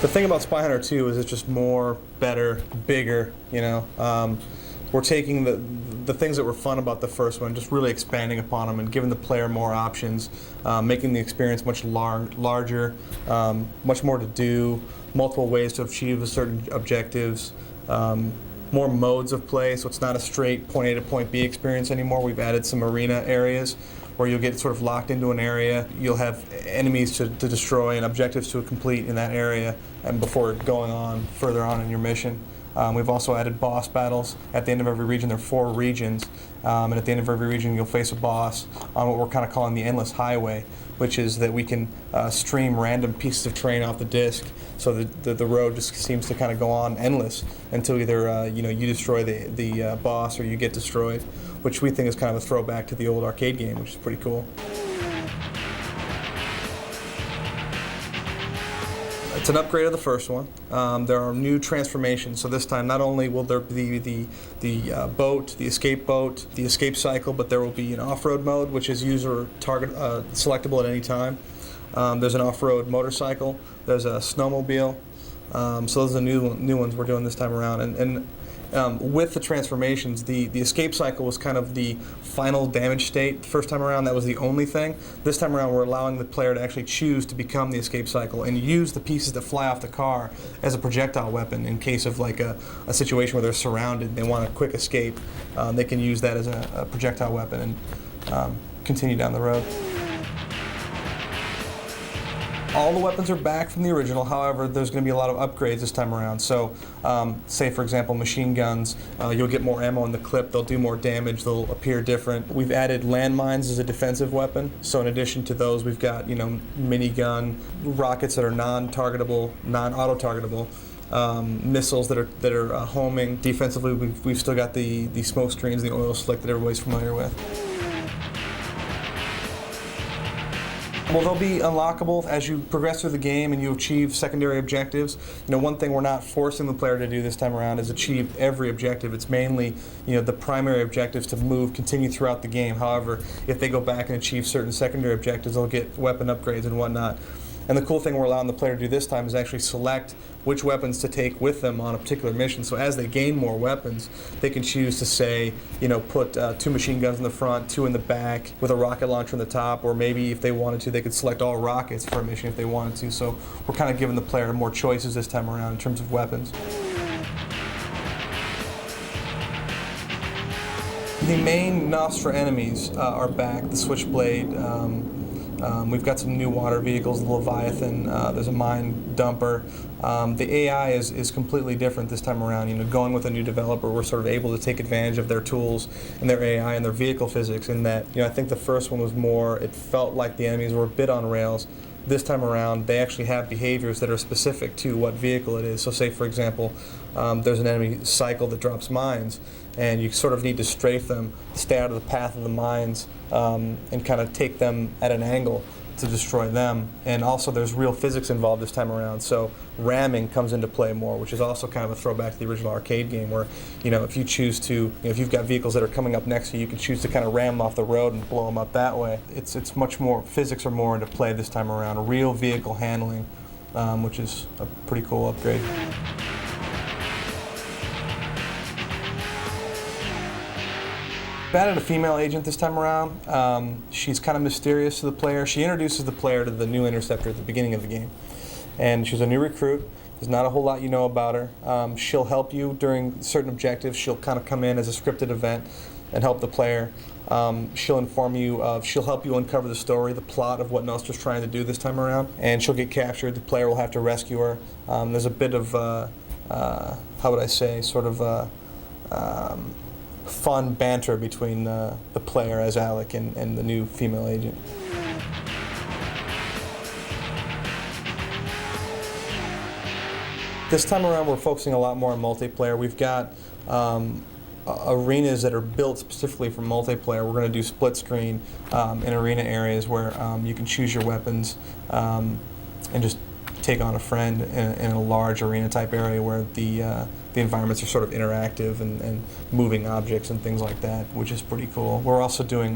The thing about Spy Hunter 2 is it's just more, better, bigger, you know. We're taking the things that were fun about the first one, just really expanding upon them and giving the player more options, making the experience much larger, much more to do, multiple ways to achieve certain objectives, more modes of play, so it's not a straight point A to point B experience anymore. We've added some arena areas where you'll get sort of locked into an area. You'll have enemies to destroy and objectives to complete in that area and before going on further on in your mission. We've also added boss battles. At the end of every region, there are 4 regions, and at the end of every region you'll face a boss on what we're kind of calling the endless highway, which is that we can stream random pieces of terrain off the disc, so the road just seems to kind of go on endless until either you destroy the boss or you get destroyed, which we think is kind of a throwback to the old arcade game, which is pretty cool. It's an upgrade of the first one. There are new transformations, so this time not only will there be the boat, the escape cycle, but there will be an off-road mode, which is user target selectable at any time. There's an off-road motorcycle. There's a snowmobile. So those are the new ones we're doing this time around. And with the transformations, the escape cycle was kind of the final damage state. The first time around, that was the only thing. This time around, we're allowing the player to actually choose to become the escape cycle and use the pieces that fly off the car as a projectile weapon in case of like a situation where they're surrounded and they want a quick escape. They can use that as a projectile weapon and continue down the road. All the weapons are back from the original, however, there's going to be a lot of upgrades this time around. So, say for example, machine guns, you'll get more ammo in the clip, they'll do more damage, they'll appear different. We've added landmines as a defensive weapon, so in addition to those, we've got, minigun, rockets that are non-targetable, non-auto-targetable, missiles that are homing. Defensively, we've still got the smoke screens, the oil slick that everybody's familiar with. Well, they'll be unlockable as you progress through the game and you achieve secondary objectives. One thing we're not forcing the player to do this time around is achieve every objective. It's mainly, the primary objectives to continue throughout the game. However, if they go back and achieve certain secondary objectives, they'll get weapon upgrades and whatnot. And the cool thing we're allowing the player to do this time is actually select which weapons to take with them on a particular mission. So as they gain more weapons, they can choose to say, put 2 machine guns in the front, 2 in the back, with a rocket launcher on the top, or maybe if they wanted to, they could select all rockets for a mission if they wanted to. So we're kind of giving the player more choices this time around in terms of weapons. The main Nostra enemies are back, the Switchblade. We've got some new water vehicles, the Leviathan, there's a mine dumper. The AI is completely different this time around. Going with a new developer, we're sort of able to take advantage of their tools and their AI and their vehicle physics in that, I think the first one was more, it felt like the enemies were a bit on rails. This time around, they actually have behaviors that are specific to what vehicle it is. So say, for example, there's an enemy cycle that drops mines, and you sort of need to strafe them, stay out of the path of the mines, and kind of take them at an angle to destroy them. And also there's real physics involved this time around, so ramming comes into play more, which is also kind of a throwback to the original arcade game where, if you choose to, if you've got vehicles that are coming up next to you, you can choose to kind of ram them off the road and blow them up that way. It's much more, physics are more into play this time around, real vehicle handling, which is a pretty cool upgrade. We've added a female agent this time around. She's kind of mysterious to the player. She introduces the player to the new interceptor at the beginning of the game. And she's a new recruit. There's not a whole lot you know about her. She'll help you during certain objectives. She'll kind of come in as a scripted event and help the player. She'll inform you she'll help you uncover the story, the plot of what Nostra's trying to do this time around. And she'll get captured. The player will have to rescue her. There's a bit of, how would I say, sort of fun banter between the player as Alec and the new female agent. This time around we're focusing a lot more on multiplayer. We've got arenas that are built specifically for multiplayer. We're going to do split screen in arena areas where you can choose your weapons and just take on a friend in a large arena type area where the environments are sort of interactive and moving objects and things like that, which is pretty cool. We're also doing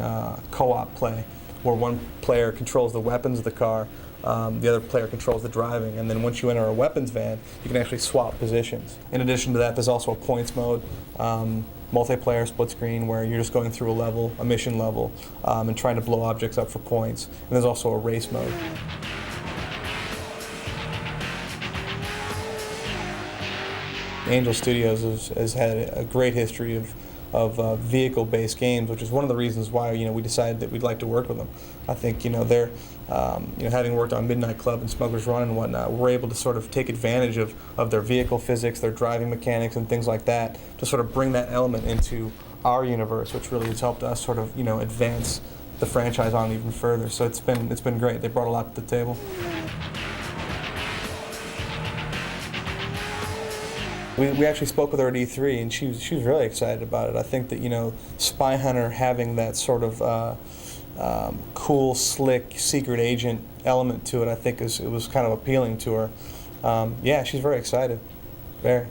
co-op play where one player controls the weapons of the car, the other player controls the driving, and then once you enter a weapons van, you can actually swap positions. In addition to that, there's also a points mode, multiplayer split screen, where you're just going through a mission level, and trying to blow objects up for points. And there's also a race mode. Angel Studios has had a great history of vehicle-based games, which is one of the reasons why we decided that we'd like to work with them. I think they're having worked on Midnight Club and Smuggler's Run and whatnot, we're able to sort of take advantage of their vehicle physics, their driving mechanics, and things like that to sort of bring that element into our universe, which really has helped us sort of advance the franchise on even further. So it's been great. They brought a lot to the table. We actually spoke with her at E3, and she was really excited about it. I think that Spy Hunter having that sort of cool, slick, secret agent element to it, I think it was kind of appealing to her. Yeah, she's very excited. Very.